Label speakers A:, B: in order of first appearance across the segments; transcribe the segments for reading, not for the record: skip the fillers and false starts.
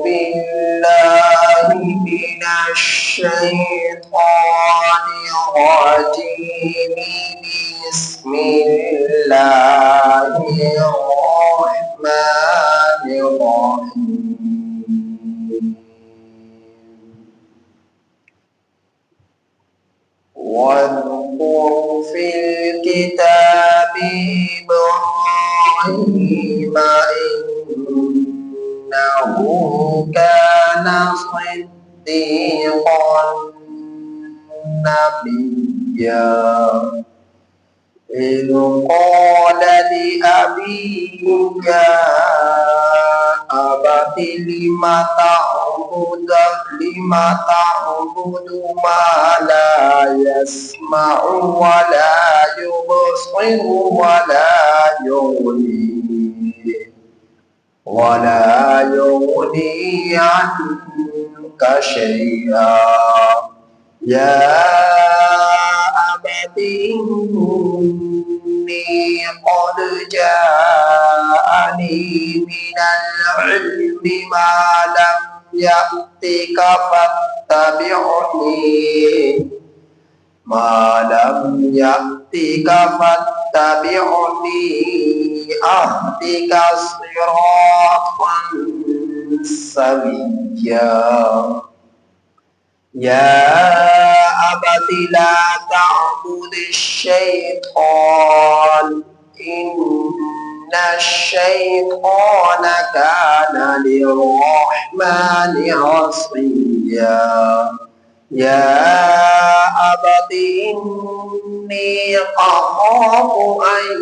A: بالله من الشيطان الرجيم. بسم الله الرحمن الرحيم. واذكر في الكتاب إبراهيم إنه كان صديقا نبيا إذ قال لأبيه يا أبت لم تعبد ما لا يسمع ولا يبصر ولا يغني عنك شيئا. يا أبت إني قد جاءني من العلم ما لم يأتك فاتبعني أهدك صراطا سويا. يا أبت لا تعبد الشيطان إن الشيطان كان للرحمن عصيا. يا أبت إني أخاف أن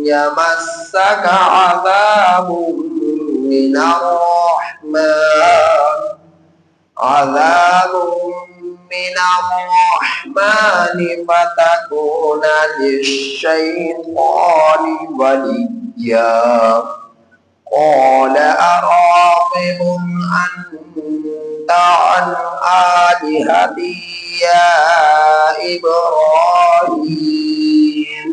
A: يمسك عذاب من الرحمن فتكون للشيطان وليا. قال أراغب أنت عن آلهتي يا إبراهيم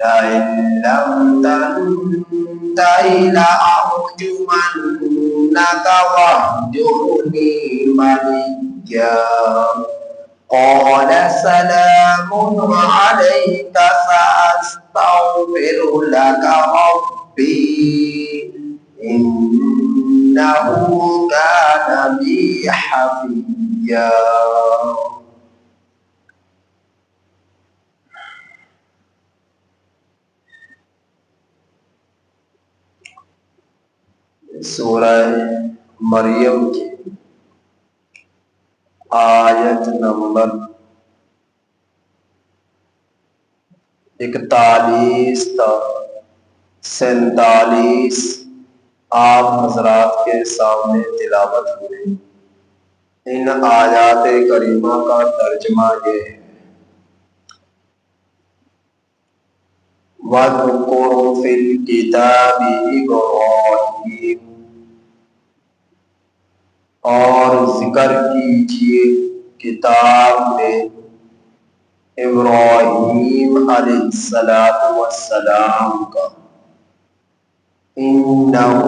A: لئن لم تنته لأرجمنك واهجرني مليا. قال سلام عليك سأستغفر لك ربي إنه كان بي حفيا. سورہ مریم کی آیت نمبر 41 تا 47 آپ حضرات کے سامنے تلاوت ہوئی. ان آیات کریمہ کا ترجمہ یہ ہے: وَاذْكُرْ فِي الْكِتَابِ إِبْرَاهِيمَ، اور ذکر کیجئے کتاب میں ابراہیم علیہ السلام کا. إِنَّهُ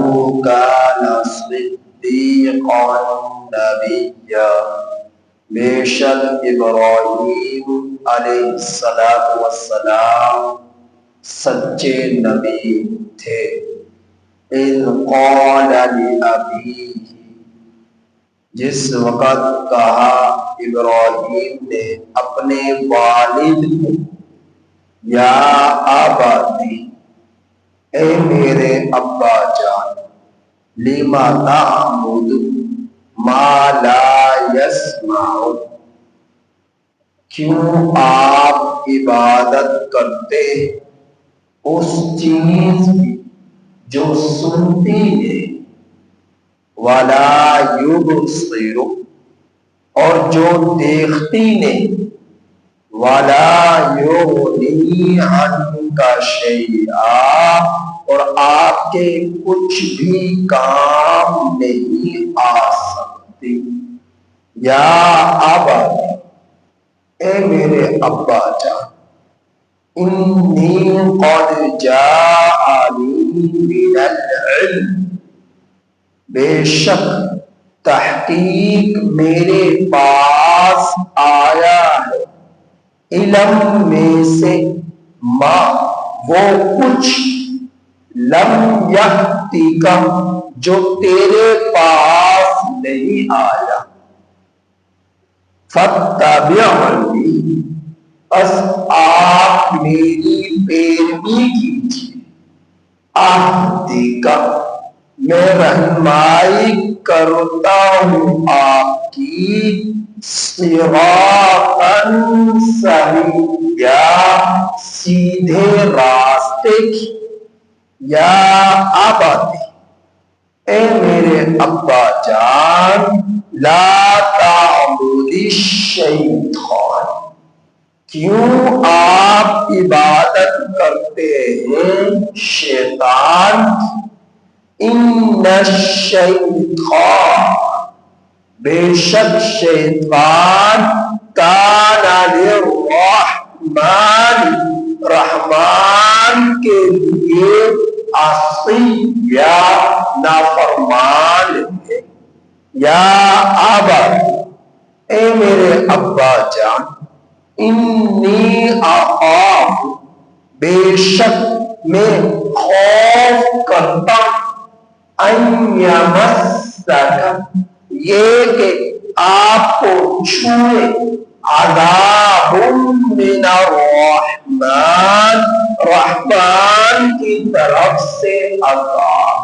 A: كَانَ صِدِّيقًا نَبِيًّا، بے شک ابراہیم علیہ السلام سچے نبی تھے. اذ قال لأبیہ، جس وقت کہا ابراہیم نے اپنے والد کو، یا اباتی، اے میرے ابا جان، لما تعبد ما لا يسمع، کیوں آپ عبادت کرتے اس چیز کی جو سنتی ہے، ولا یبصر، اور جو دیکھتی نہیں، ولا یغنی عنک شیئا، اور آپ کے کچھ بھی کام نہیں آ سکتی. یا ابا، اے میرے ابا جان، انی قد جاءنی من العلم، بے شک تحقیق میرے پاس آیا ہے علم میں سے ما وہ کچھ لم یأتک جو تیرے پاس نہیں آیا فاتبعنی پس آپ میری پیروی کیجیے اہدک میں رہنمائی کرتا ہوں آپ کی صراطا سویا سیدھے راستے کی یا ابتی اے میرے ابا جان لا تعبد الشیطان کیوں آپ عبادت کرتے ہیں شیطان کی ان الشیطان بے شک شیطان کان للرحمن رحمان کے لیے عصیا نافرمان ہے یا آبا اے میرے ابا جان انی اخاف بے شک میں خوف کرتا ان یمسک یہ کہ آپ کو چھوئے عذاب من الرحمن رحمان کی طرف سے عذاب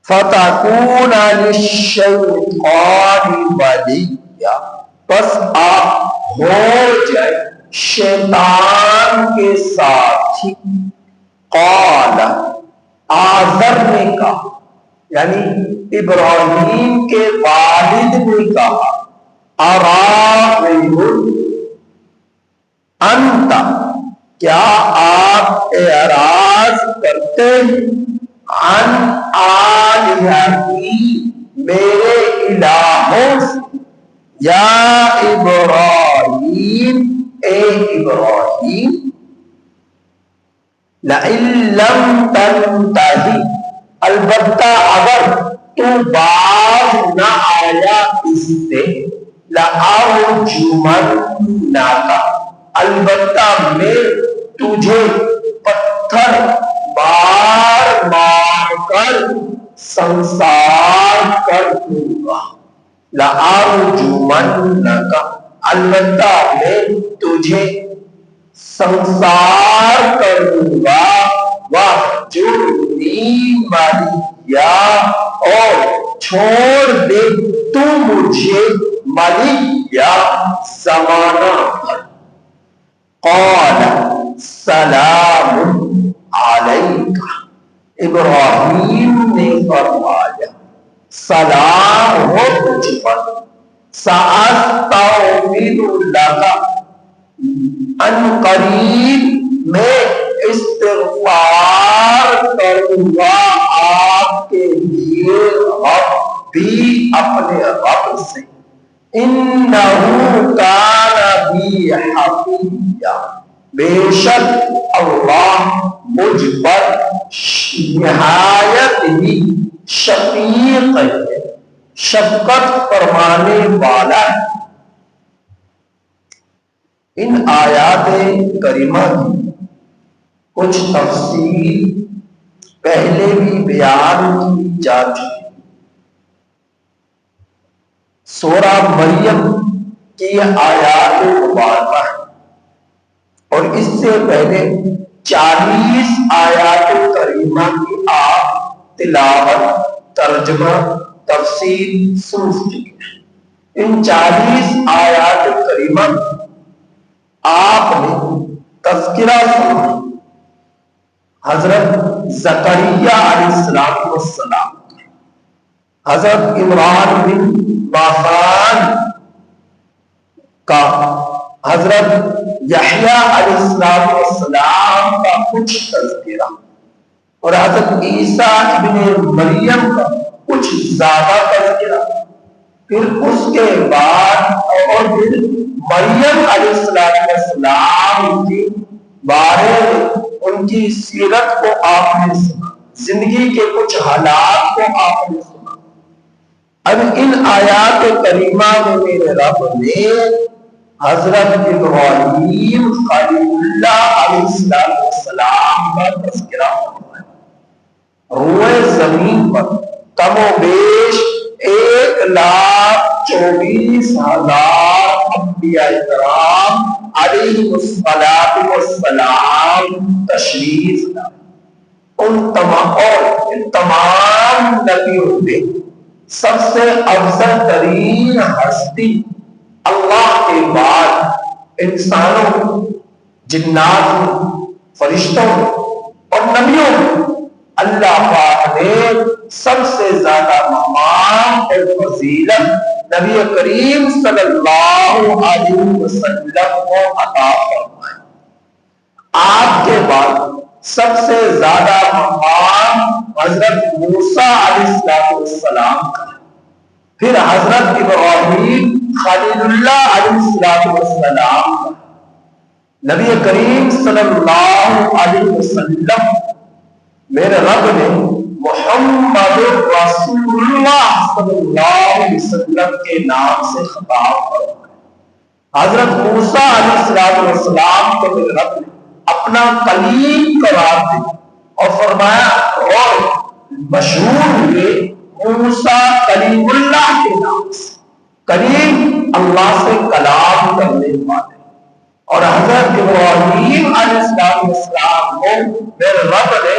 A: فتکون للشیطان ولیا پس آپ ہو جائے شیطان کے ساتھی قال آزر نے کہا یعنی ابراہیم کے والد نے کہا اراغب انت کیا آپ اعراض کرتے عن آلہتی میرے الہوں سے یا ابراہیم اے ابراہیم لئن لم تنتہی البتہ اگر تو باز نہ آیا اس سے لأرجمنک البتہ میں تجھے پتھر مار مار کر سنسار کر دوں گا لأرجمنک البتہ میں تجھے سنسار کر دوں گا وَاہْجُرْنِی مَلِيًّا اور چھوڑ دے تو مجھے ملیہ زمانہ بھر قال سلام علیک ابراہیم نے فرمایا سلام ہو تجھ پر سأستغفر لک ان قریب میں استغفار کروں گا آپ کے لیے ربی اپنے رب سے انہو کان بی حفیظا بے شک اللہ مجھ پر نہایت ہی شفیق ہے شفقت فرمانے والا ہے ان آیات کریمہ کی کچھ تفصیل پہلے بھی بیان کی جا چکی سورہ مریم کی آیات مبارکہ اور اس سے پہلے 40 آیات کریمہ کی آپ تلاوت ترجمہ تفسیر سن چکے ہیں ان 40 آیات کریمہ آپ نے تذکرہ سنا حضرت زکریا علیہ السلام حضرت عمران بن باخان کا حضرت یحییٰ علیہ السلام کا کچھ تذکرہ اور حضرت عیسیٰ ابن مریم کا کچھ زیادہ تذکرہ پھر اس کے بعد اور پھر مریم علیہ السلام کی بارے میں ان کی سیرت کو آپ نے سنا زندگی کے کچھ حالات کو آپ نے سنا اب ان آیات کریمہ میں میرے رب نے حضرت ابراہیم خلیل اللہ علیہ السلام کا تذکرہ فرمایا۔ روئے زمین پر کم و بیش 1,24,000 انبیاء کرام علیہ السلام تشریف لائے۔ ان تمام نبیوں میں سب سے افضل ترین ہستی اللہ کے بعد انسانوں، جنات، فرشتوں اور نبیوں اللہ پاک نے سب سے زیادہ مقام اور فضیلت نبی کریم صلی اللہ علیہ وسلم کو عطا فرمائی۔ آپ کے بعد سب سے زیادہ مقام حضرت موسیٰ علیہ السلام کا، پھر حضرت ابراہیم خلیل اللہ علیہ السلام کا، نبی کریم صلی اللہ علیہ وسلم میرے رب نے محمد رسول اللہ صلی اللہ علیہ وسلم کے نام سے خطاب فرمایا۔ حضرت موسیٰ علیہ السلام کو میرے رب نے اپنا کلیم قرار دیا اور فرمایا اور مشہور ہوئے موسیٰ کلیم اللہ کے نام سے، کلیم اللہ سے کلام کرنے والے۔ اور حضرت ابراہیم علیہ السلام کو میرے رب نے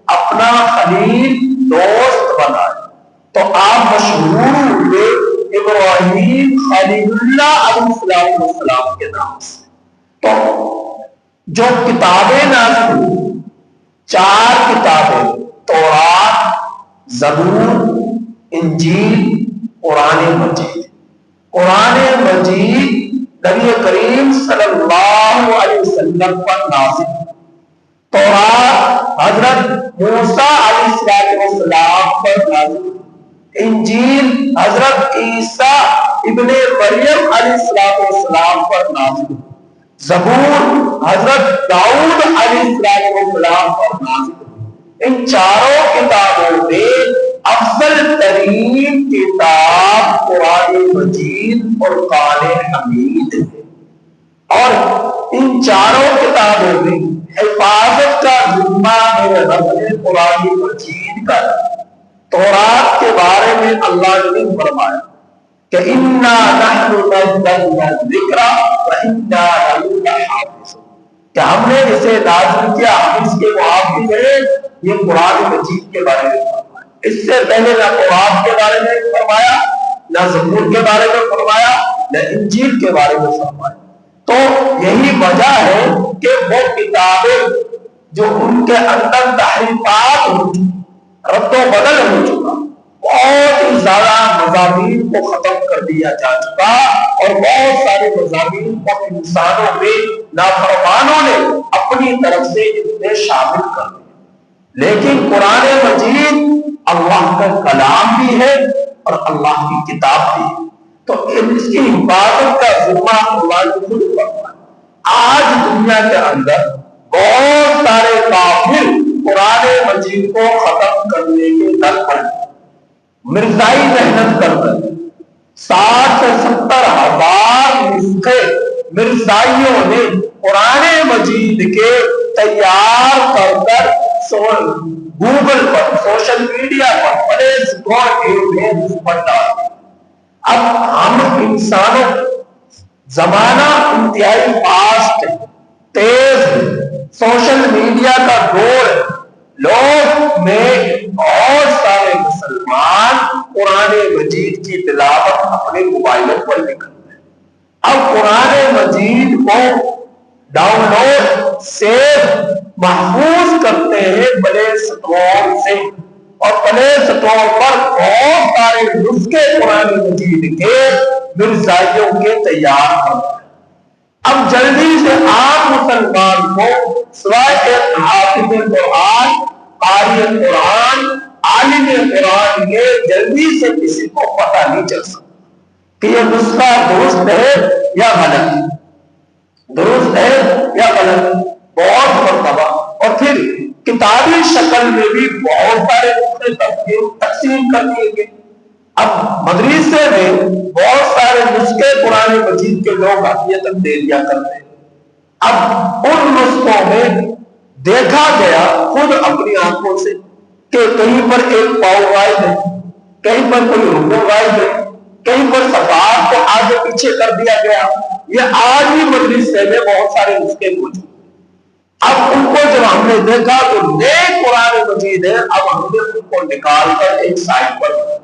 A: اپنا خلیل دوست بنایا، تو آپ مشہور ہوئے ابراہیم خلیل اللہ علیہ السلام کے نام سے۔ تو جو کتابیں نازل ہوئی، 4 کتابیں، تورات، زبور، انجیل، قرآن مجید۔ قرآن مجید نبی کریم صلی اللہ علیہ وسلم پر نازل، تورات حضرت موسیٰ علیہ السلام پر نازل، انجیل حضرت عیسیٰ ابن مریم علیہ السلام پر نازل، زبور حضرت داؤد علیہ السلام پر نازل۔ ان 4 کتابوں میں افضل ترین کتاب قرآن مجید اور قرآن حمید ہے، اور ان 4 کتابوں میں حفاظت کا ذمہ میرے رب نے قرآن مجید کا۔ تورات کے بارے میں اللہ نے فرمایا کہ اِنَّا نَحْنُ نَزَّلْنَا الذِّكْرَ وَإِنَّا لَهُ لَحَافِظُونَ، کہ ہم نے اسے نازل کیا، ہم اس کے محافظ ہیں۔ یہ قرآن مجید کے بارے میں فرمایا۔ اس سے پہلے نہ قرآن کے بارے میں فرمایا، نہ زبور کے بارے میں فرمایا، نہ انجیل کے بارے میں فرمایا۔ تو یہی وجہ ہے کہ وہ کتابیں جو ان کے اندر تحریفات ہو چکی، رد و بدل ہو چکا، بہت ہی زیادہ مضامین کو ختم کر دیا جا چکا، اور بہت سارے مضامین کو انسانوں میں نافرمانوں نے اپنی طرف سے اس میں شامل کر دیا۔ لیکن قرآن مجید اللہ کا کلام بھی ہے اور اللہ کی کتاب بھی ہے، تو اس کی حفاظت کا ذمہ اللہ نے خود فرمایا۔ آج دنیا کے اندر بہت سارے کافر قرآن مجید کو ختم کرنے کے در پر مرزائی محنت کرتے ہیں۔ 60 سے 70 ہزار نسخے مرزائیوں نے قرآن مجید کے تیار کر گوگل پر، سوشل میڈیا پر، پلے اسٹور کے پر ڈالتے۔ اب ہم انسانوں، زمانہ انتہائی فاسٹ ہے، تیز ہے، سوشل میڈیا کا دور ہے، لوگ میں بہت سارے مسلمان قرآن مجید کی تلاوت اپنے موبائلوں پر بھی کرتے ہیں۔ اب قرآن مجید کو ڈاؤن لوڈ، سیو، محفوظ کرتے ہیں پلے اسٹور سے، اور پلے اسٹور پر بہت سارے نسخے قرآن مجید کے مرزائیوں کے تیار کرتے ہیں۔ اب جلدی سے عام مسلمان کو سوائے ایک حافظ قرآن، قاری قرآن، عالم قرآن کے جلدی سے کسی کو پتہ نہیں چل سکتا کہ یہ نسخہ درست ہے یا غلط، درست ہے یا غلط، بہت مرتبہ۔ اور پھر کتابی شکل میں بھی بہت سارے نسخے تقسیم کر دیے گئے۔ اب مدرسے میں بہت سارے نسخے قرآن مجید کے لوگ عطیتاً دے دیا کرتے ہیں۔ اب ان نسخوں میں دیکھا گیا خود اپنی آنکھوں سے کہ کہیں پر ایک پاؤ غائب ہے، کہیں پر کوئی رکوع غائب ہے، کہیں پر صفات کو آگے پیچھے کر دیا گیا۔ یہ آج بھی مدرسے میں بہت سارے نسخے موجود۔ اب ان کو جب ہم نے دیکھا تو نئے قرآن مجید ہے، اب ہم نے ان کو نکال کر ایک سائٹ پر رکھ دیا۔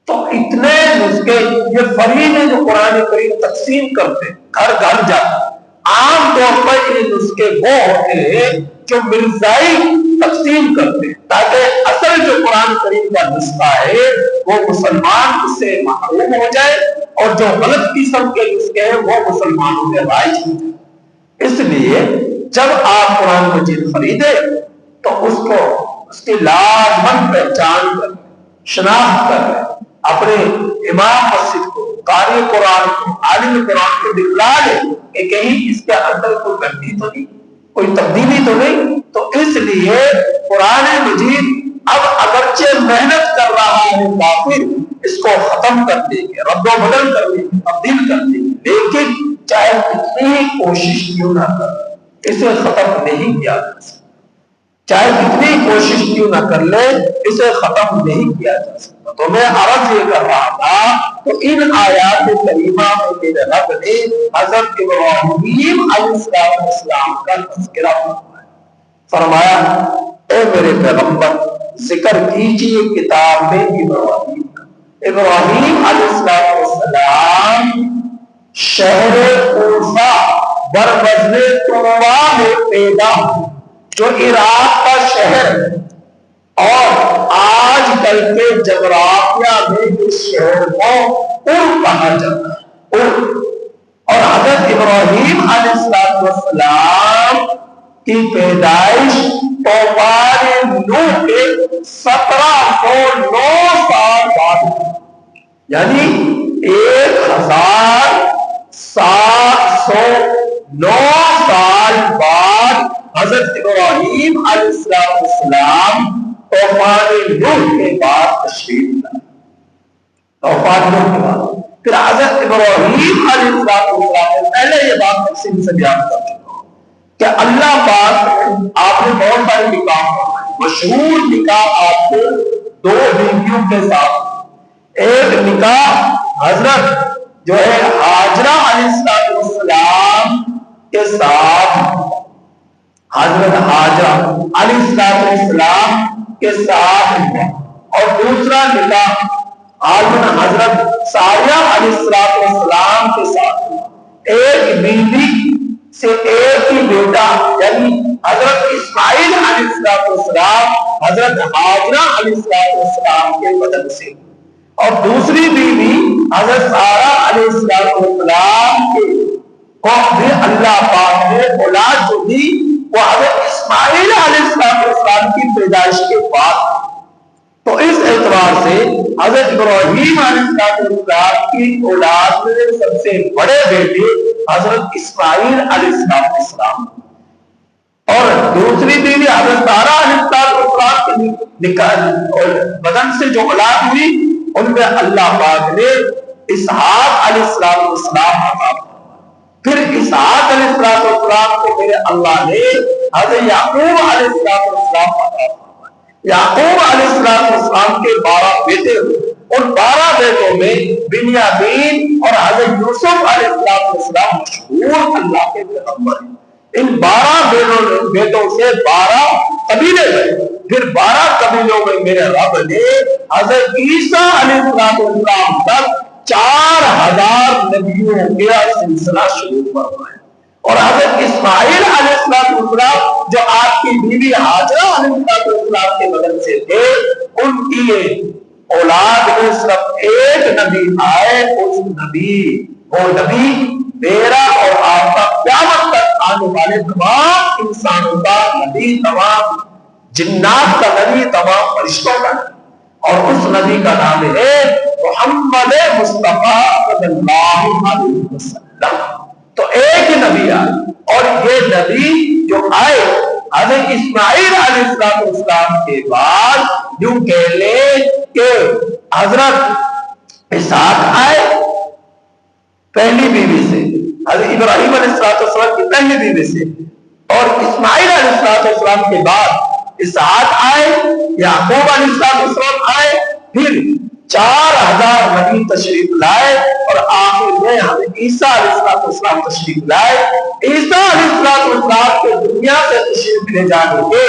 A: تو اتنے نسخے، یہ فرید ہے جو قرآن کریم تقسیم کرتے ہیں گھر گھر جاتا۔ عام طور پر یہ نسخے وہ ہوتے ہیں جو مرزائی تقسیم کرتے ہیں تاکہ اصل جو قرآن کریم کا نسخہ ہے وہ مسلمان اس سے محروم ہو جائے، اور جو غلط قسم کے نسخے ہیں وہ مسلمانوں میں رائج ہو جائے۔ اس لیے جب آپ قرآن مجید خریدے تو اس کو اس کی لازمند پہچان کر، شناخت کر، اپنے امام مسجد کو، قاری قرآن کو، عالم قرآن کو دکھلا لے کہ کہیں اس کے اندر کوئی غلطی تو نہیں، کوئی تبدیلی تو نہیں۔ تو اس لیے قرآن مجید اب اگرچہ محنت کر رہا ہے کافر اس کو ختم کر دے گے، رد و بدل کر دے گے، تبدیل کر دے گے، لیکن چاہے کتنی ہی کوشش کیوں نہ کر اسے ختم نہیں کیا جا سکتا، چاہے کتنی کوشش کیوں نہ کر لے اسے ختم نہیں کیا جا سکتا۔ تو میں عرض یہ کر رہا تھا تو ان آیات کریمہ میں میرے رب نے حضرت ابراہیم علیہ السلام کا تذکرہ فرمایا، اے میرے پیغمبر ذکر کیجئے کتاب میں ابراہیم کا۔ ابراہیم علیہ السلام شہر کوفہ بروزن طروا میں پیدا، جو عراق کا شہر ہے، اور آج کل کے جغرافیہ میں اس شہر کو کہا جاتا ہے، اور حضرت ابراہیم علیہ السلام کی پیدائش طوفان نوح کے 1709 سال بعد، یعنی 1709 سال بعد حضرت ابراہیم علیہ السلام طوفان نوح کے بعد تشریف لائے۔ طوفان نوح کے بعد پھر حضرت ابراہیم علیہ السلام، پہلے یہ بات تفصیل سے بیان کر چکا ہوں کہ اللہ پاک آپ نے بہت سارے نکاح فرمائے، مشہور نکاح آپ کو 2 بیویوں کے ساتھ، ایک نکاح حضرت جو ہے ہاجرہ علیہ السلام کے ساتھ، حضرت ہاجرہ علیہ السلام کے ساتھ، اور دوسرا نکاح حضرت ساریہ علیہ السلام کے ساتھ، ایک بیوی سے ایک ہی بیٹا یعنی حضرت اسماعیل علیہ السلام حضرت ہاجرہ علیہ السلام کے بدن سے، اور دوسری بیوی حضرت سارہ علیہ السلام کے کو بھی اللہ پاک نے اولاد جو دی وہ حضرت اسماعیل علیہ السلام کی پیدائش کے بعد۔ تو اس اعتبار سے حضرت ابراہیم علیہ السلام کی اولاد میں سب سے بڑے بیٹے حضرت اسماعیل علیہ السلام، اور دوسری بیوی حضرت سارہ علیہ السلام کے بدن سے جو اولاد ہوئی ان میں اللہ پاک نے اسحاق علیہ السلام عطا فرمایا۔ پھر اسحاق علیہ السلام کو میرے اللہ نے حضرت یعقوب علیہ السلام عطا فرمایا۔ یعقوب علیہ السلام کے 12 بیٹے ہوئے، ان 12 بیٹوں میں بنیامین اور حضرت یوسف علیہ السلام مشہور اللہ کے پیغمبر ہیں۔ ان 12 بیٹوں سے 12 قبیلے گئے، پھر 12 قبیلوں میں میرے رب نے حضرت عیسیٰ علیہ السلام تک 4000 نبیوں کا سلسلہ شروع فرمایا، اور حضرت اسماعیل علیہ السلام جو آپ کی بیوی ہاجرہ علیہ السلام کے بدن سے تھے، ان کی اولاد میں صرف ایک نبی آئے، اس نبی وہ نبی میرا اور آپ کا قیامت تک آنے والے تمام انسانوں کا نبی، تمام جنات کا نبی، تمام فرشتوں کا نبی، اور اس نبی کا نام ہے محمد مصطفیٰ صلی اللہ علیہ وسلم۔ تو ایک نبی آئے، اور یہ نبی جو آئے حضرت اسماعیل علیہ السلام کے بعد یوں کہہ لیں کہ حضرت اسحاق آئے پہلی بیوی سے، حضرت ابراہیم علیہ السلام کی پہلی بیوی سے، اور اسماعیل علیہ السلام کے بعد اسحاق آئے، یعقوب علیہ السلام آئے، پھر 4000 نبی تشریف لائے، اور آخر میں حضرت عیسیٰ علیہ السلام تشریف لائے۔ عیسیٰ علیہ السلام کے دنیا سے تشریف لے جانے کے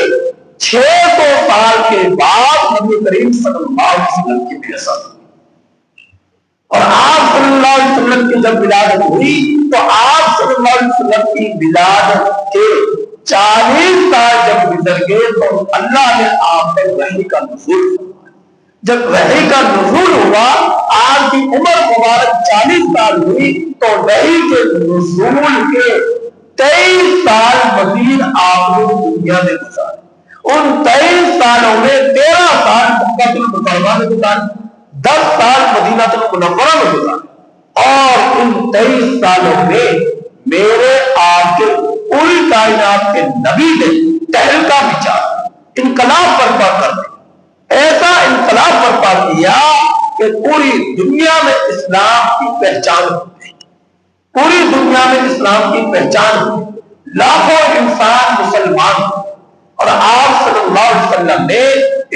A: 600 سال کے بعد نبی کریم صلی اللہ علیہ وسلم کی بعثت، اور آپ صلی اللہ علیہ وسلم کی جب ولادت ہوئی تو آپ صلی اللہ علیہ وسلم کی ولادت کے 40 سال جب گزر گئے تو اللہ نے آپ میں وحی کا نزول ہوا۔ جب وحی کا نزول ہوا، آپ کی عمر مبارک 40 سال ہوئی، تو وحی کے نزول کے 23 سال مزید آپ نے دنیا میں گزارے۔ ان 23 سالوں میں 13 سال مکہ المکرمہ میں گزارے، 10 سال مدینہ المنورہ میں گزارے، اور ان 23 سالوں میں میرے آپ کے پوری کائنات کے نبی نے تہلکہ بچا، انقلاب برپا کر دیا، ایسا انقلاب برپا کیا کہ پوری دنیا میں اسلام کی پہچان ہو گئی، پوری دنیا میں اسلام کی پہچان ہو گئی، لاکھوں انسان مسلمان، اور آپ صلی اللہ علیہ وسلم نے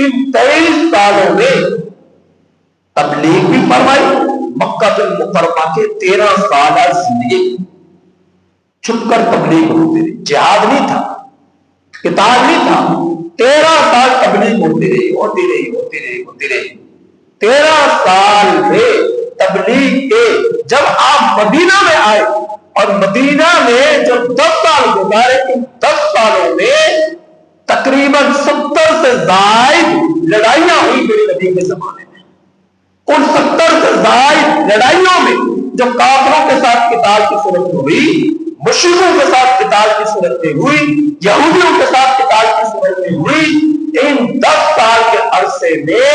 A: ان 23 سالوں میں تبلیغ بھی فرمائی۔ مکہ المکرمہ کے 13 سالہ زندگی چھپ کر تبلیغ ہوتی رہی، جہاد نہیں تھا، قتال نہیں تھا، 13 سال تبلیغ ہوتی رہی۔ 13 سال میں تبلیغ کے جب آپ مدینہ میں آئے، اور مدینہ میں جب 10 سال گزارے، ان 10 سالوں میں تقریباً 70 سے زائد لڑائیاں ہوئی میرے نبی کے زمانے میں۔ ان 70 سے زائد لڑائیوں میں جو کافروں کے ساتھ قتال کی صورت میں ہوئی، مشرکوں کے ساتھ قتال کی صورت میں ہوئی، یہودیوں کے ساتھ قتال کی صورت میں ہوئی، ان 10 سال کے عرصے میں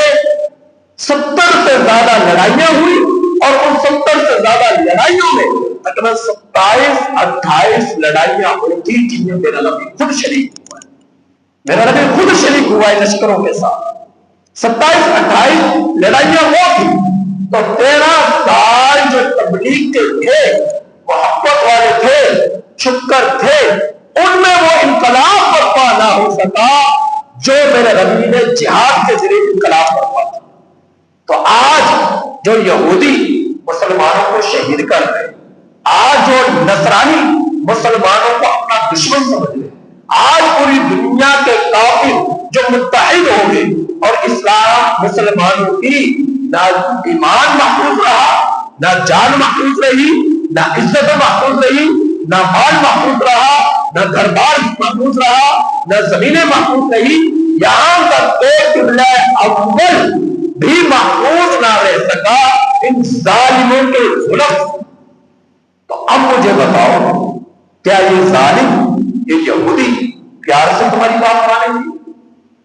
A: 70 سے زیادہ لڑائیاں ہوئی، اور ان 70 سے زیادہ لڑائیوں میں تقریباً 27-28 لڑائیاں ہوئی تھی، جن میں میرا نبی خود شریک ہوا ہے۔ میرا نبی خود شریک ہوا ہے لشکروں کے ساتھ۔ 27-28 لڑائیاں وہ تھی، تو 13 سال جو تبلیغ کے تھے، محبت والے تھے، چھپ کر تھے، ان میں وہ انقلاب برپا نہ ہو سکا جو میرے نبی نے جہاد کے ذریعے انقلاب برپا تھا۔ تو آج جو یہودی مسلمانوں کو شہید کر رہے، آج جو نصرانی مسلمانوں کو اپنا دشمن سمجھ رہے، آج پوری دنیا کے کافر جو متحد ہو گئے، اور اسلام مسلمانوں کی نہ ایمان محفوظ رہا، نہ جان محفوظ رہی، نہ عزت محفوظ رہی، نہ مال محفوظ رہا، نہ گھر بار محفوظ رہا، نہ زمینیں محفوظ رہی، یہاں تک کہ قبلہ اول بھی محفوظ نہ رہ سکا ان ظالموں کے ظلم۔ تو اب مجھے بتاؤ، کیا یہ ظالم، یہ یہودی پیار سے تمہاری بات مانیں گی؟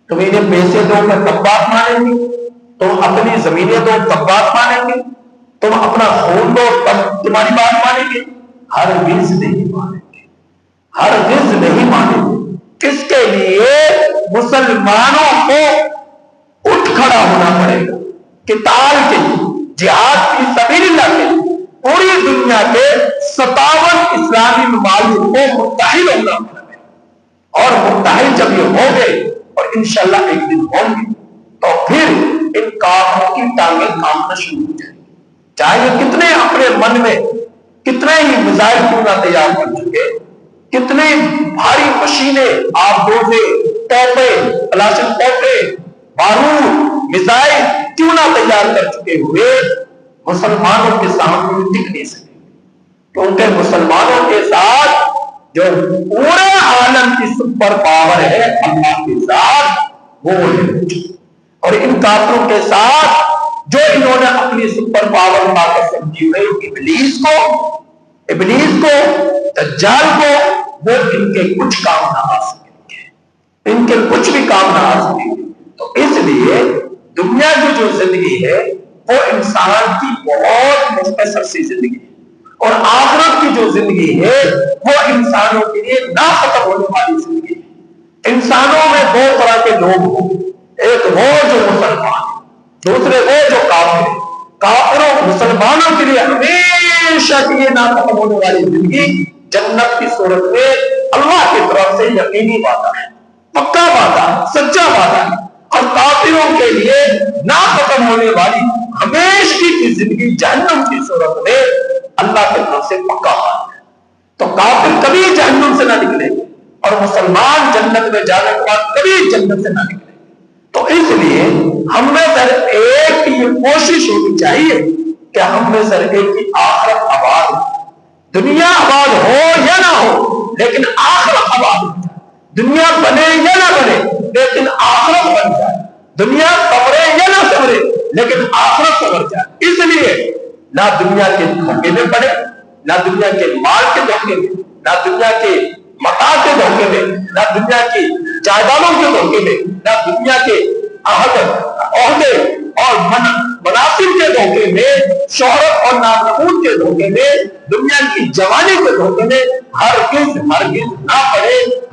A: تم انہیں پیسے دو میں تب بات مانیں گے؟ تم اپنی زمینیں دو تب بات مانیں گے؟ تم اپنا خون دو تب تمہاری بات مانیں گے؟ ہرگز نہیں مانیں گے، ہرگز نہیں مانیں گے۔ کس کے لیے؟ مسلمانوں کو اٹھ کھڑا ہونا پڑے گا قتال کے لیے، جہاد فی سبیل اللہ کے لیے۔ پوری دنیا کے 57 اسلامی ممالک کو متحد ہونا پڑے گا، اور متحد جب یہ ہو گئے، اور انشاءاللہ ایک دن ہوں گے، تو پھر ان کافروں کی ٹانگیں کامنا شروع ہو جائیں گی، چاہے یہ کتنے اپنے من میں کتنے ہی میزائل کیوں نہ تیار کر چکے، کتنے بھاری مشینیں، آبدوزے، توپے، کلاشن توپے، بارود، میزائل کیوں نہ تیار کر چکے ہوئے، مسلمانوں کے سامنے ٹک نہیں سکے، کیونکہ مسلمانوں کے ساتھ جو پورے عالم کی سپر پاور ہے اللہ کے ساتھ، وہ ہے، اور ان کافروں کے ساتھ جو انہوں نے اپنی سپر پاور طاقت سمجھی ہوئی، ابلیس کو، دجال کو، وہ ان کے کچھ کام نہ آ سکیں گے، ان کے کچھ بھی کام نہ آ سکیں گے۔ تو اس لیے دنیا کی جو زندگی ہے وہ انسان کی بہت مختصر سی زندگی ہے، اور آخرت کی جو زندگی ہے وہ انسانوں کے لیے نہ ختم ہونے والی زندگی ہے۔ انسانوں میں 2 طرح کے لوگ ہوں، ایک وہ جو مسلمان، دوسرے وہ جو کافر۔ مسلمانوں کے لیے ہمیشہ کے لیے نہ ختم ہونے والی زندگی جنت کی صورت میں اللہ کی طرف سے یقینی وعدہ ہے، پکا وعدہ، سچا وعدہ ہے۔ اور کافروں کے لیے نہ ختم ہونے والی ہمیشہ کی زندگی جہنم کی صورت میں اللہ کی طرف سے پکا وعدہ ہے۔ تو کافر کبھی جہنم سے نہ نکلیں گے اور مسلمان جنت میں جانے کے بعد کبھی جنت سے نہ نکلیں گے۔ تو اس لیے ہم میں سر ایک کی یہ کوشش ہونی چاہیے کہ ہم میں سر ایک کی آخرت آباد ہو، دنیا آباد ہو یا نہ ہو لیکن آخرت آباد ہو جائے، دنیا بنے یا نہ بنے لیکن آخرت بن جائے، دنیا سبرے یا نہ سبرے لیکن آخرت سبر جائے۔ اس لیے نہ دنیا کے دھوکے میں پڑے، نہ دنیا کے مال کے دھوکے میں، نہ دنیا کے متا کے دھوکے میں، نہ دنیا کی جائیدادوں کے دھوکے میں، نہ دنیا کے عہدے اور مناصب کے دھوکے میں، شہرت اور نامحفوظ کے دھوکے میں، دنیا کی جوانی کے دھوکے میں ہرگز نہ پڑے۔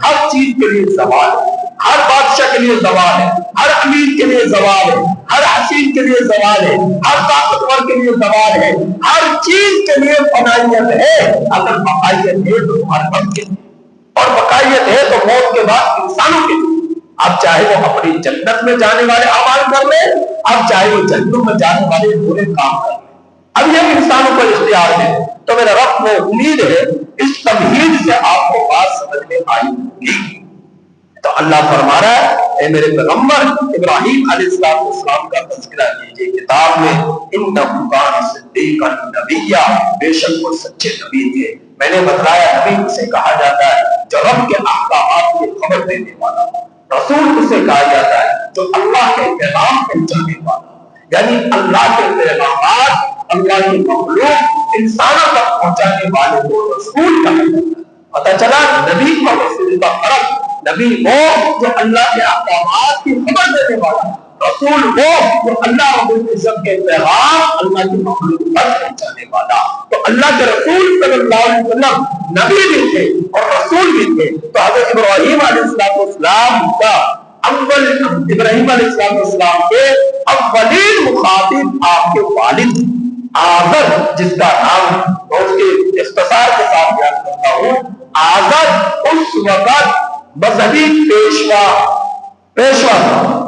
A: ہر چیز کے لیے زوال ہے، ہر بادشاہ کے لیے زوال ہے، ہر امیر کے لیے زوال ہے، ہر حسین کے لیے زوال ہے، ہر طاقتور کے لیے زوال ہے، ہر چیز کے لیے فنائیت ہے۔ اگر بقائیت ہے تو تمہارے وقت کے لیے، اور بقائیت ہے تو موت کے بعد انسانوں کے لیے۔ اب چاہے وہ اپنی جنت میں جانے والے اعمال کر لے، اب چاہے وہ جہنم میں جانے والے برے کام کر لے، اب یہ انسانوں کو اختیار ہے۔ تو میرا رب کو امید ہے اس تمہید سے آپ کو بات سمجھ میں آئی ہوگی۔ تو اللہ فرما رہا ہے اے میرے پیغمبر ابراہیم علیہ السلام کا تذکرہ کیجئے کتاب میں، انہ کان صدیقا نبیا، بے شک وہ سچے نبی تھے۔ میں نے بتلایا نبی اسے کہا جاتا ہے جو رب کے احکامات کی خبر دینے والا، رسول اسے کہا جاتا ہے جو اللہ کے پیغام پہنچانے والا، یعنی اللہ کے پیغامات، اللہ کی مخلوق انسانوں تک پہنچانے والے کو رسول کہا جاتا ہے۔ پتہ چلا نبی اور رسول کا فرق، نبی وہ جو اللہ کے احکامات کی خبر دینے والا، رسول وہ جو اللہ رب العزت کے پیغام اللہ کی مخلوق تک پہنچانے والا۔ تو اللہ کے رسول صلی اللہ علیہ وسلم نبی بھی تھے اور رسول بھی تھے۔ تو حضرت ابراہیم علیہ السلام کا ابراہیم علیہ السلام کے اولین مخاطب آپ کے والد آزر، جس کا نام میں اس کے اختصار کے ساتھ بیان کرتا ہوں۔ آزر اس وقت مذہبی پیشوا تھا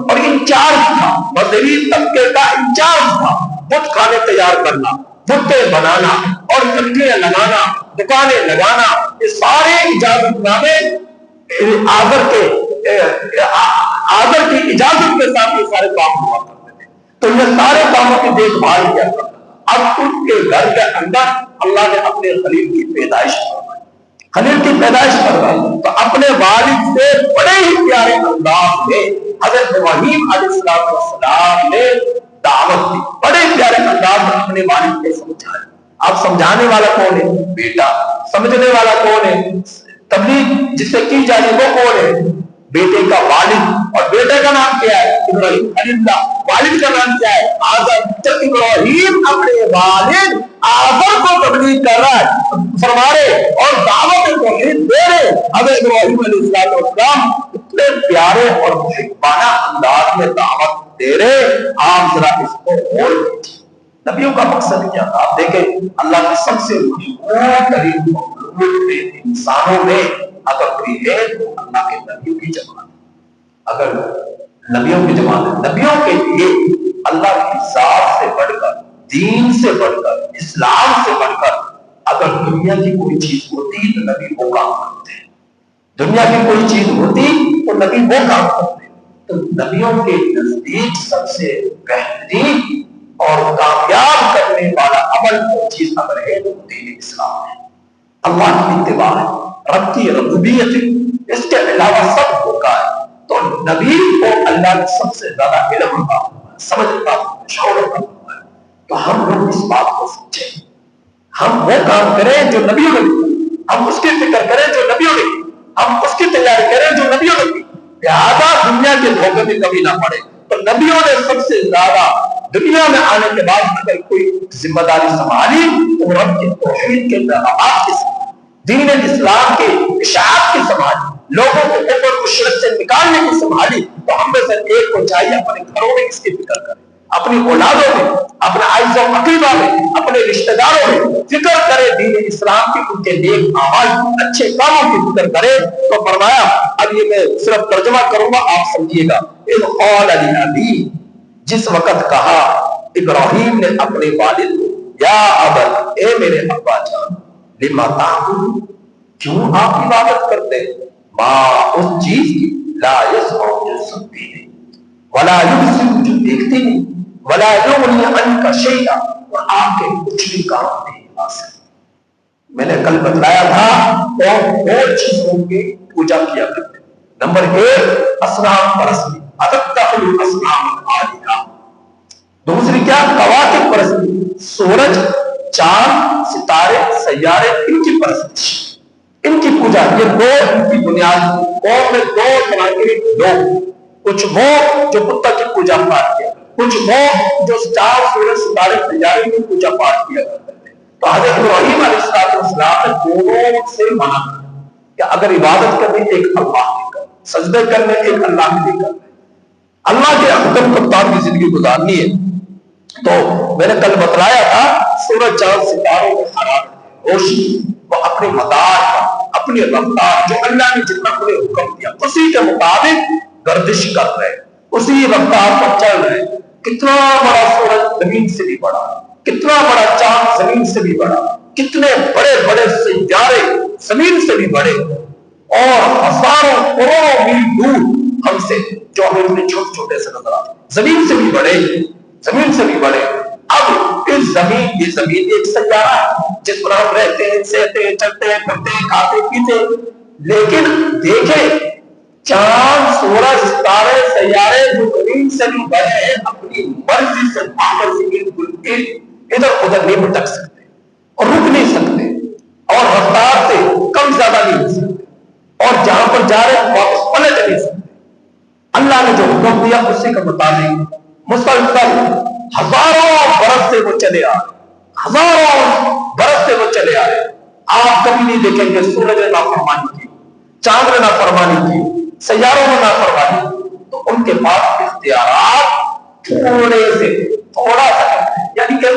A: اور انچارج تھا، مذہبی طبقے کا انچارج تھا۔ بت خانے تیار کرنا، بتیں بنانا اور چٹیاں لگانا، دکانیں لگانا، یہ سارے اجازت نامے آزر کی اجازت کے ساتھ یہ سارے کام ہوا کرتے تھے۔ تو یہ سارے کاموں کی دیکھ بھال کیا کرتا تھا۔ اب ان کے گھر کے اندر اللہ نے اپنے خلیل کی پیدائش کروائی، خلیل کی پیدائش کروائی تو اپنے والد سے بڑے ہی پیارے انداز میں حضرت ابراہیم علیہ السلام نے دعوت دی، بڑے پیارے انداز میں اپنے والد کو سمجھایا۔ اب سمجھانے والا کون ہے؟ بیٹا۔ سمجھنے والا کون ہے؟ تبلیغ جس سے کی جائے وہ کون ہے؟ بیٹے کا والد۔ اور بیٹے کا نام کیا ہے؟ ابراہیم خلیل اللہ۔ والد کا نام کیا ہے؟ آزر۔ جب ابراہیم اپنے والد آزر کو تبلیغ کر رہا ہے، فرما رہے اور دعوت توحید دے رہے، حضرت ابراہیم علیہ السلام اتنے پیارے اور محبانہ انداز میں دعوت دے رہے۔ آپ ذرا اس کو غور کیجیے، نبیوں کا مقصد کیا تھا؟ آپ دیکھیں اللہ کی سب سے مشہور ترین مخلوق میں، انسانوں میں اگر کوئی ہے تو اللہ کے نبیوں کی جماعت۔ اگر نبیوں کی جماعت، نبیوں کے لیے اللہ کی ذات سے بڑھ کر، دین سے بڑھ کر، اسلام سے بڑھ کر اگر دنیا کی کوئی چیز ہوتی تو نبی وہ کام کرتے ہیں۔ دنیا کی کوئی چیز ہوتی تو نبی وہ کام کرتے ہیں۔ تو نبیوں کے نزدیک سب سے بہترین اور کامیاب کرنے والا عمل کوئی چیز اگر ہے تو دین اسلام ہے، اللہ کی اتباع ہے، رب کی ربوبیت ہے۔ اس کے علاوہ سب دھوکا ہے۔ تو نبی کو اللہ نے سب سے زیادہ علم عطا ہوا ہے، سمجھ عطا ہوا ہے، شعور عطا ہوا ہے۔ تو ہم لوگ اس بات کو سمجھیں، ہم وہ کام کریں جو نبیوں نے کیا، ہم اس کی فکر کریں جو نبیوں نے کی، ہم اس کی تیاری کریں جو نبیوں نے کی، لہذا دنیا کے دھوکے میں کبھی نہ پڑے۔ تو نبیوں نے سب سے زیادہ دنیا میں آنے کے بعد اگر کوئی ذمہ داری سنبھالی تو رب کے توحید کے پیغامات کی سنبھالی، دین اسلام کے اشاعت کی سنبھالی، لوگوں کو کفر و شرک سے نکالنے کی سنبھالی۔ تو ہم میں سے ایک کو چاہیے اپنے گھروں میں اس کی فکر کریں، اپنی اولادوں میں، اپنے عائز و عقیدہ میں، اپنے رشتہ داروں میں فکر کرے دین اسلام کی، ان کے نیک اعمال اچھے کاموں کی فکر کرے۔ تو فرمایا، اب یہ میں صرف ترجمہ کروں گا، آپ سمجھیے گا۔ اذ قال لأبی، جس وقت کہا ابراہیم نے اپنے والد کو، یا ابت، اے میرے ابا جان، لما تعبد، کیوں آپ عبادت کرتے ہیں، ما، اس چیز کی، لا یسمع، جو سنتی نہیں، ولا یبصر، جو دیکھتی نہیں، ولا یغنی عنک شیئا، اور آپ کے کچھ بھی کام نہیں آ سکتے۔ میں نے کل بتلایا تھا اور چیزوں کی پوجا کیا کرتے۔ نمبر 1 اصنام پرستی، اتتخذ الاصنام آلہہ۔ دوسری کیا؟ کواکب پرستی، سورج، چاند، ستارے، سیارے، ان کی پرستش، ان کی پوجا۔ یہ دو ان کی بنیاد۔ قوم میں دو طرح کے لوگ، کچھ وہ جو بت کی پوجا پاٹ کیا، کچھ وہ جو چاند، سورج، ستارے، سیارے کی پوجا پاٹ کیا کرتے تھے۔ تو حضرت ابراہیم علیہ السلام نے دونوں سے منع کہ اگر عبادت کرنی ایک اللہ کی کر، سجدے کرنے ایک اللہ کے کر، اللہ کے حکم پر کی زندگی گزارنی ہے۔ تو میں نے کل بتلایا تھا، سورج، چاند، ستاروں میں حرارت، روشنی، وہ اپنے مدار پر، اپنی رفتار، جو اللہ نے جتنا انہیں حکم دیا اسی کے مطابق گردش کر رہے، اسی رفتار پر چل رہے۔ کتنا بڑا سورج زمین سے بھی بڑا، کتنا بڑا چاند زمین سے بھی بڑا، کتنے بڑے بڑے سیارے زمین سے بھی بڑے، اور ہزاروں کروڑوں میل دور ہم سے جو ہمیں اتنے چھوٹے چھوٹے سے نظر آتے، زمین سے بھی بڑے، زمین سے بھی بڑے۔ اب اس زمین، یہ زمین ایک سیارہ ہے جس پر ہم رہتے ہیں، سہتے ہیں، چلتے ہیں، پھرتے ہیں، کھاتے پیتے، لیکن دیکھیں چاند، سورج، ستارے، سیارے جو زمین سے بھی بڑے ہیں، اپنی مرضی سے بالکل ادھر ادھر نہیں بھٹک سکتے اور رک نہیں سکتے، اور رفتار سے کم زیادہ نہیں ہو سکتے، اور جہاں پر جا رہے ہیں واپس پلٹ نہیں سکتے۔ اللہ نے جو حکم دیا اسی کا مطابق مسلسل ہزاروں برس سے وہ چلے آ رہے، ہزاروں برس سے وہ چلے آ رہے۔ آپ کبھی نہیں دیکھیں گے سورج نے نافرمانی کی، چاند نے نافرمانی کی، سیاروں نے نافرمانی کی، تو ان کے پاس اختیارات تھوڑے سے، تھوڑا سا، یعنی کہ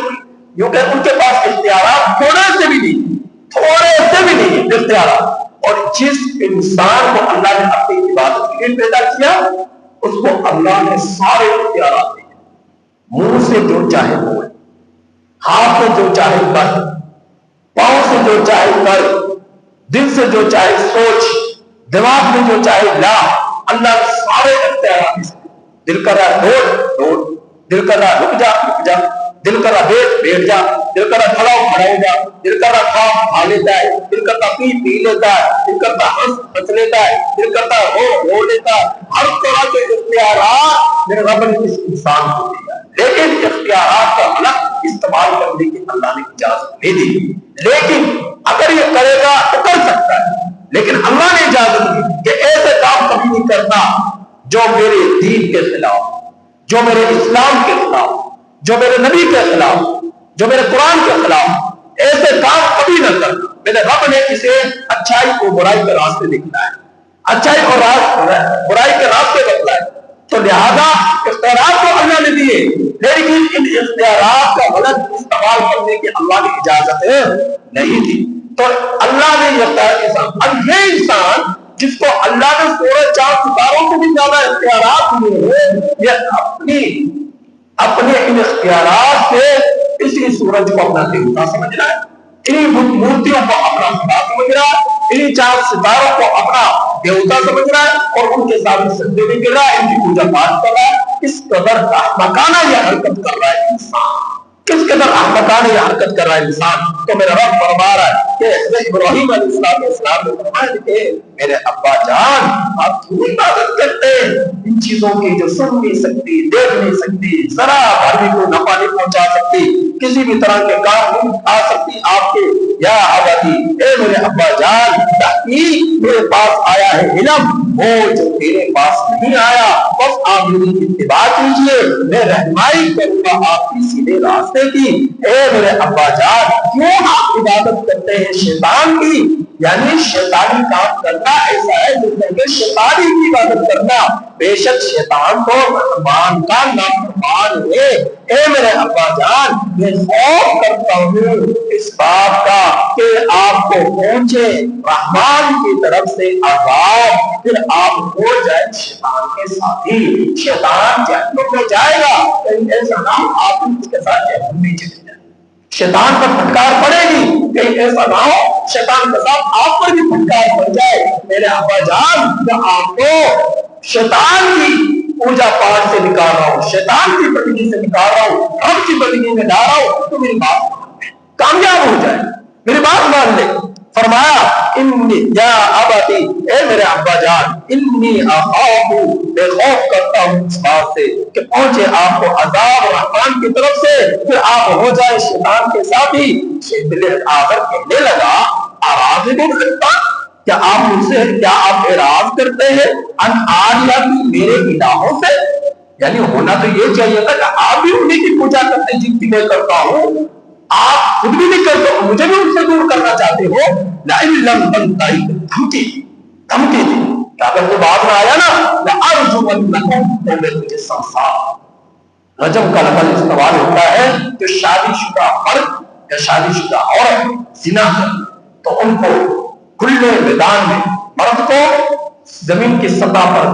A: یوں کہ ان کے پاس اختیارات تھوڑے سے بھی نہیں، تھوڑے سے بھی نہیں اختیارات۔ اور جس انسان کو اللہ نے اپنی عبادت کے لیے پیدا کیا، اس کو اللہ نے سارے اختیارات دیے۔ منہ سے جو چاہے بول، ہاتھ سے جو چاہے کر، پاؤں سے جو چاہے کر، دل سے جو چاہے سوچ، دماغ میں جو چاہے لا، اللہ نے سارے اختیارات۔ دل کر رہا دوڑ دوڑ، دل کر رہا رک جا رک جا، دل کر رہا بیٹھ جا، دل کر رہا کھڑا ہو جا، دل کر رہا کھا لیتا ہے، دل کرتا پی لیتا ہے، دل کرتا ہنس لیتا ہے، دل کرتا ہو لیتا ہے۔ ہر طرح کے اختیارات میرے رب نے اس انسان کو دیا ہے، لیکن اختیارات کا غلط استعمال کرنے کی اللہ نے اجازت نہیں دی۔ لیکن اگر یہ کرے گا تو کر سکتا ہے، لیکن اللہ نے اجازت دی کہ ایسے کام کبھی نہیں کرنا جو میرے دین کے خلاف، جو میرے اسلام کے خلاف، جو میرے نبی کے خلاف، جو میرے قرآن کے خلاف، ایسے کام کبھی نہ کرنا۔ میرے رب نے اسے اچھائی کو برائی کے راستے دکھایا ہے، اچھائی اور برائی کے راستے بتلائے، تو لہذا اختیارات تو اللہ نے دیے، لیکن ان اختیارات کا غلط استعمال کرنے کی اللہ کی اجازت نہیں تھی۔ تو اللہ نے یہ انسان جس کو اللہ نے سورج، چاند، ستاروں سے بھی زیادہ اختیارات دیے، یہ اپنے ان اختیارات سے اسی سورج کو اپنا دیوتا سمجھ رہا ہے، انہی مورتیوں کو اپنا خدا سمجھ رہا ہے، انہی چاند ستاروں کو اپنا دیوتا سمجھ رہا ہے، اور ان کے ساتھ سجدے بھی کر رہا ہے، ان کی پوجا پاٹ کر رہا ہے۔ اس قدر احمقانہ یہ حرکت کر رہا ہے انسان، کس قدر احمقانہ یہ حرکت کر رہا ہے انسان۔ تو میرا رب فرما رہا ہے کہ حضرت ابراہیم علیہ السلام نے فرمایا کہ میرے ابا جان، آپ کیوں عبادت کرتے ہیں ان چیزوں کی جو سن نہیں سکتی، دیکھ نہیں سکتی، ذرا بھر بھی کوئی نفع نہیں پہنچا سکتی، کسی بھی طرح کے کام نہیں آ سکتی آپ کے۔ یا ابتی، اے میرے ابا جان، تحقیق میرے پاس آیا ہے علم، وہ جو تیرے پاس نہیں آیا، بس آپ میری اتباع کیجیے، میں رہنمائی کروں گا آپ کی سیدھے راستے کی۔ اے میرے ابا جان، کیوں آپ عبادت کرتے ہیں شیطان کی؟ یعنی شیطانی کام کرنا ایسا ہے جس میں شیطانی کی عبادت کرنا. بے شک شیطان تو رحمان کا نافرمان ہے. اے میرے ابا جان میں خوف کرتا ہوں اس بات کا کہ آپ کو پہنچے رحمان کی طرف سے عذاب, پھر آپ ہو جائے شیطان کے ساتھی. شیطان جہنم میں جائے گا, کہیں ایسا نہ ہو آپ اس کے ساتھ جہنم میں چلے جائیں. شیطان پر پھٹکار پڑے گی, کہیں ایسا نہ ہو شیطان کے ساتھ آپ پر بھی پھٹکار پڑ جائے. میرے ابا جان میں آپ کو شیطان کی پوجا پاٹ سے نکال رہا ہوں, شیطان کی بندگی سے نکال رہا ہوں, رب کی بندگی میں لا رہا ہوں, تو میری بات کامیاب ہو جائے, میری بات مان لے. فرمایا انی یا ابتی, اے میرے ابا جان, انی اخاف, میں خوف کرتا ہوں اس بات سے کہ پہنچے آپ کو عذاب رحمان کی طرف سے, پھر آپ ہو جائے شیطان کے ساتھی. شیطان آخر کہنے لگا اراغب کرتا, کیا آپ مجھ سے, کیا آپ اعراض کرتے ہیں ان آلیاتی, میرے الہوں سے؟ یعنی ہونا تو یہ چاہیے تھا کہ آپ بھی انہیں کی پوجا کرتے جن کی میں کرتا ہوں, آپ خود بھی نہیں کرتے, مجھے بھی ان سے دور کرنا چاہتے ہو. لئن لم تنتہی, دھمکی دھمکی دی کہ اگر تو بات میں آیا نا لأرجمنکم, تو میں تجھے سنسار. رجم کا لفظ استعمال ہوتا ہے جو شادی شدہ مرد یا شادی شدہ عورت زنا کرے تو ان کو کھلے میدان میں, مرد کو زمین کی سطح پر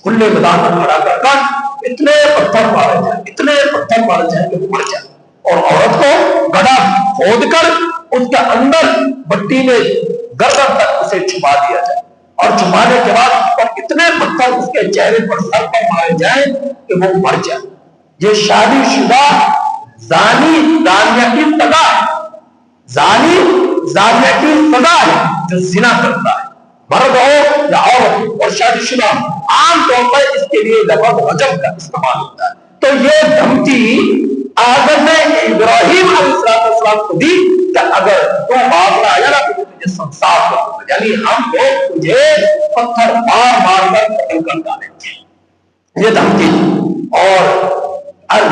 A: کھلے میدان میں کھڑا کر کر اتنے پتھر مارے جائیں, اتنے پتھر مارے جائیں کہ وہ مر جائے, اور عورت کو گڑھا کھود کر اس کے اندر مٹی میں گردن تک اسے چھپا دیا جائے, اور چھپانے کے بعد اس پر اتنے پتھر اس کے چہرے پر, سر پر مارے جائیں کہ وہ مر جائے. یہ شادی شدہ زانی زانیہ کی سزا ہے, زانی زانیہ کی سزا ہے جو زنا کرتا ہے, مرد ہو یا عورت. اور شادی شدہ عام طور پر اس کے لیے لفظ رجم کا استعمال ہوتا ہے. تو یہ دھمکی آدم نے ابراہیم علیہ السلام کو دی کہ اگر تو باپ نہ آیا نا تو تجھے سنسار کر دوں گا, یعنی ہم لوگ تجھے پتھر مار کر قتل کر ڈالیں گے. یہ دھمکی. اور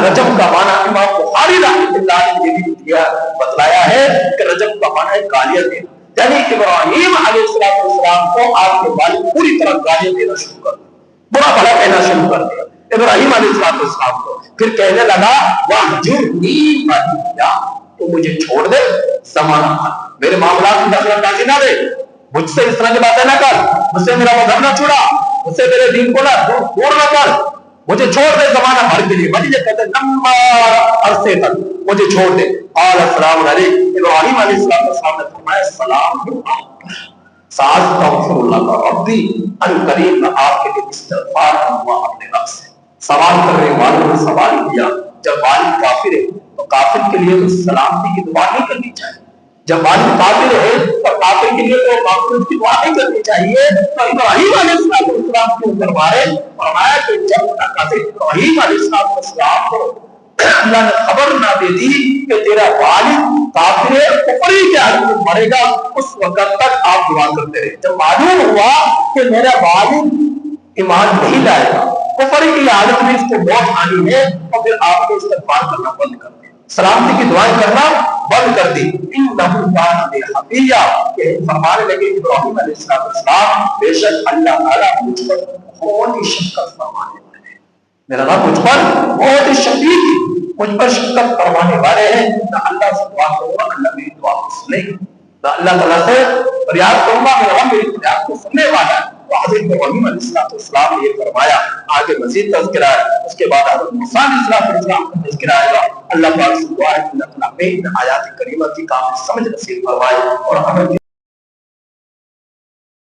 A: رجم کا معنی امام بخاری رحمۃ اللہ نے یہ بھی بتلایا ہے کہ رجم کا معنی ہے گالیاں دینا, یعنی ابراہیم علیہ السلام کو آپ کے والد پوری طرح گالیاں دینا شروع کر دیا, برا بھلا کہنا شروع کر دیا ابراہیم علیہ السلام کو. پھر کہنے لگا واہجرنی ملیہ, تو مجھے چھوڑ دے, زمانہ میرے معاملات میں دخل اندازی نہ دے, مجھ سے اس طرح کی باتیں نہ کر, مجھ سے میرا مذہب نہ چھوڑا, مجھ سے میرے دین کو نہ دور نہ کر, مجھے چھوڑ دے زمانہ بھر کے لیے. ولی یہ کہتے ہیں لمبا عرصے تک مجھے چھوڑ دے. قال السلام علیکم, ابراہیم علیہ السلام نے فرمایا السلام ساستغفر اللہ ربی, الکریم نے آپ کے لیے استغفار کروا اپنے رب سے. سوال کرنے والوں نے سوال کیا, جب والد کافر ہے تو کافر کے لیے تو سلامتی کی دعا نہیں کرنی چاہیے, جب والد کافر ہے تو کافر کے لیے تو کافر کی دعا نہیں کرنی چاہیے. تو ابراہیم علیہ السلام کے اوپر فرمایا کہ جب تک ابراہیم علیہ السلام کو اللہ نے خبر نہ دے دی کہ تیرا والد کافر ہے, کفری کے حالت میں مرے گا, اس وقت تک آپ دعا کرتے رہے. جب معلوم ہوا کہ میرا والد ایمان نہیں لائے گا, کفر کی حالت میں اس کو موت آنی ہے, تو پھر آپ کو استغفار کرنا بند کر دیں, سلامتی کی دعائیں کرنا بند کر دیں. انہ کان حفیہ, کہ فرمانے لگے ابراہیم علیہ السلام بے شک اللہ تعالیٰ مجھ پر بہت ہی شفقت فرمانے والے ہیں, میرا رب مجھ پر بہت ہی شفیق, مجھ پر شفقت فرمانے والے ہیں. نہ اللہ سے دعا کروں گا, اللہ میری دعا کو سنے گا, نہ اللہ تعالیٰ سے فریاد کروں گا, میرا رب میری فریاد کو سننے والا ہے. حضرت ابراہیم علیہ السلام نے یہ فرمایا. آگے مزید تذکرہ ہے, اس کے بعد حضرت موسیٰ علیہ السلام کا تذکرہ آئے گا. اللہ پاک سے دعا ہے کہ اللہ تعالیٰ میں ان آیات کریمہ کی کامل سمجھ نصیب فرمائے اور عمل